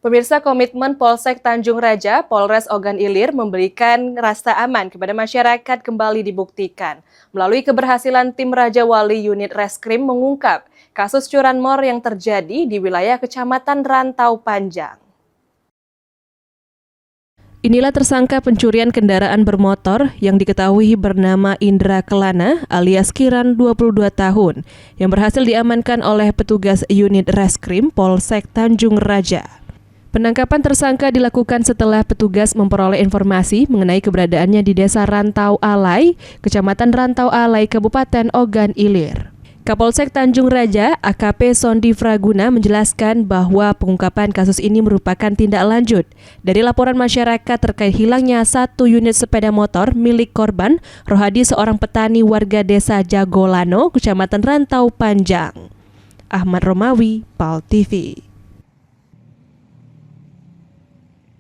Pemirsa, komitmen Polsek Tanjung Raja, Polres Ogan Ilir memberikan rasa aman kepada masyarakat kembali dibuktikan. Melalui keberhasilan tim Raja Wali Unit Reskrim mengungkap kasus curanmor yang terjadi di wilayah Kecamatan Rantau Panjang. Inilah tersangka pencurian kendaraan bermotor yang diketahui bernama Indra Kelana alias Kiran 22 tahun yang berhasil diamankan oleh petugas unit Reskrim Polsek Tanjung Raja. Penangkapan tersangka dilakukan setelah petugas memperoleh informasi mengenai keberadaannya di Desa Rantau Alai, Kecamatan Rantau Alai, Kabupaten Ogan Ilir. Kapolsek Tanjung Raja, AKP Sondi Fraguna menjelaskan bahwa pengungkapan kasus ini merupakan tindak lanjut dari laporan masyarakat terkait hilangnya satu unit sepeda motor milik korban Rohadi, seorang petani warga Desa Jagolano, Kecamatan Rantau Panjang. Ahmad Romawi, PAL TV.